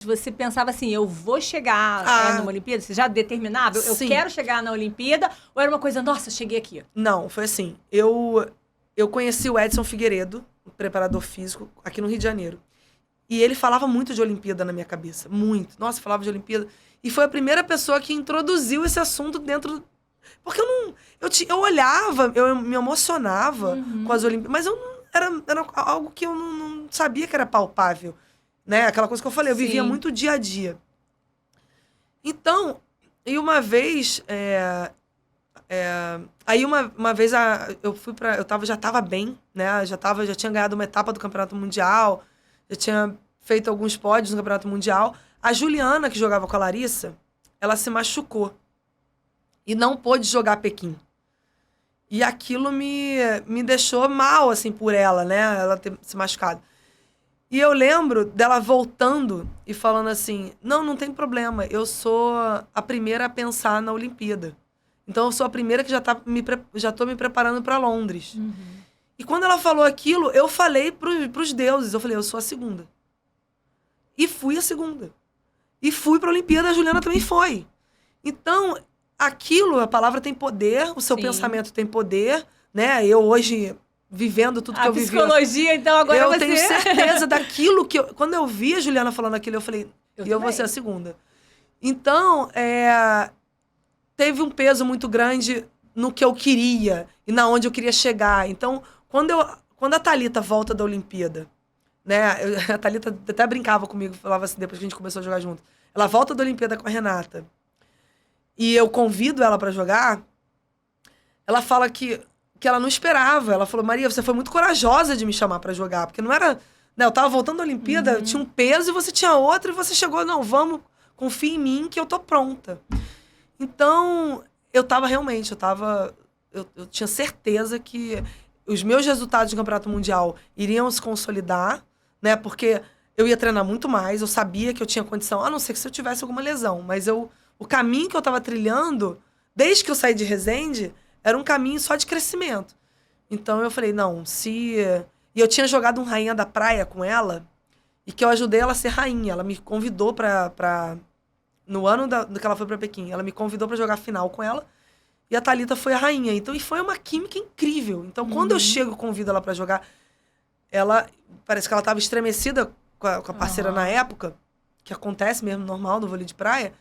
Você pensava assim, eu vou chegar numa Olimpíada? Você já determinava? Eu quero chegar na Olimpíada? Ou era uma coisa, nossa, cheguei aqui? Não, foi assim. Eu conheci o Edson Figueiredo, preparador físico, aqui no Rio de Janeiro. E ele falava muito de Olimpíada na minha cabeça. Muito. Nossa, falava de Olimpíada. E foi a primeira pessoa que introduziu esse assunto dentro... Porque eu não... Eu olhava, eu me emocionava com as Olimpíadas, mas eu não... Era algo que eu não sabia que era palpável. Né? Aquela coisa que eu falei, eu vivia muito o dia a dia. Então, e uma vez... Aí uma vez eu fui pra... já tava bem, né? Já tinha ganhado uma etapa do Campeonato Mundial, já tinha feito alguns pódios no Campeonato Mundial. A Juliana, que jogava com a Larissa, ela se machucou. E não pôde jogar Pequim. E aquilo me deixou mal, assim, por ela, né? Ela ter se machucado. E eu lembro dela voltando e falando assim, não tem problema, eu sou a primeira a pensar na Olimpíada. Então eu sou a primeira que já tô me preparando para Londres. E quando ela falou aquilo, eu falei pros deuses, eu falei, eu sou a segunda. E fui a segunda. E fui pra Olimpíada, a Juliana também foi. Então, aquilo, a palavra tem poder, o seu pensamento tem poder, né? Eu hoje, vivendo tudo que eu vivi... A psicologia, então, agora eu tenho certeza daquilo que... Quando eu vi a Juliana falando aquilo, eu falei, eu vou ser a segunda. Então, teve um peso muito grande no que eu queria e na onde eu queria chegar. Então, quando a Thalita volta da Olimpíada, né? A Thalita até brincava comigo, falava assim, depois que a gente começou a jogar junto. Ela volta da Olimpíada com a Renata. E eu convido ela pra jogar. Ela fala que ela não esperava. Ela falou, Maria, você foi muito corajosa de me chamar pra jogar. Porque não era... Né, eu tava voltando da Olimpíada, tinha um peso e você tinha outro. E você chegou, não, vamos, confia em mim que eu tô pronta. Então, eu tinha certeza que os meus resultados de campeonato mundial iriam se consolidar, né? Porque eu ia treinar muito mais, eu sabia que eu tinha condição, a não ser que se eu tivesse alguma lesão. Mas o caminho que eu estava trilhando, desde que eu saí de Resende, era um caminho só de crescimento. Então eu falei, não, E eu tinha jogado um Rainha da Praia com ela, e que eu ajudei ela a ser rainha. Ela me convidou no ano que ela foi pra Pequim, ela me convidou pra jogar a final com ela, e a Thalita foi a rainha. Então, e foi uma química incrível. Então, quando eu chego e convido ela pra jogar, parece que ela tava estremecida com a parceira na época, que acontece mesmo, normal, no vôlei de praia.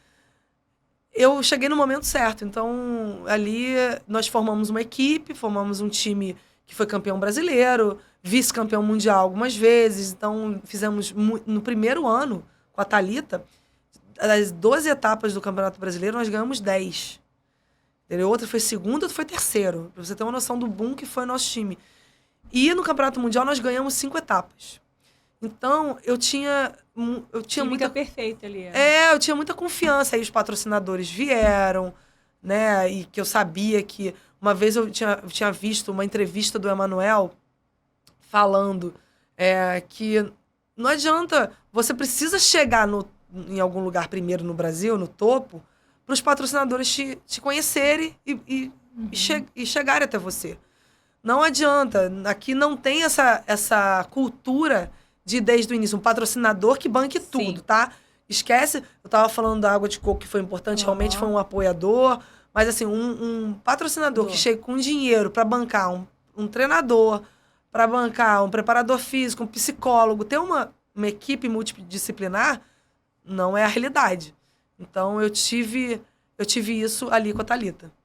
Eu cheguei no momento certo. Então, ali, nós formamos uma equipe, formamos um time que foi campeão brasileiro, vice-campeão mundial algumas vezes. Então, fizemos, no primeiro ano, com a Thalita, das 12 etapas do Campeonato Brasileiro, nós ganhamos 10. Outra foi segunda, outra foi terceiro. Pra você ter uma noção do boom que foi o nosso time. E no Campeonato Mundial nós ganhamos 5 etapas. Então, eu tinha muita perfeita ali. Eu tinha muita confiança. Aí os patrocinadores vieram, né? E que eu sabia que... Uma vez eu tinha visto uma entrevista do Emanuel falando que não adianta... Você precisa chegar em algum lugar primeiro no Brasil, no topo, para os patrocinadores te conhecerem e chegarem até você. Não adianta. Aqui não tem essa cultura de, desde o início, um patrocinador que banque tudo, tá? Esquece, eu tava falando da água de coco, que foi importante, realmente foi um apoiador, mas assim, um patrocinador que chega com dinheiro para bancar um treinador, para bancar um preparador físico, um psicólogo, ter uma equipe multidisciplinar, não é a realidade. Então, eu tive isso ali com a Thalita.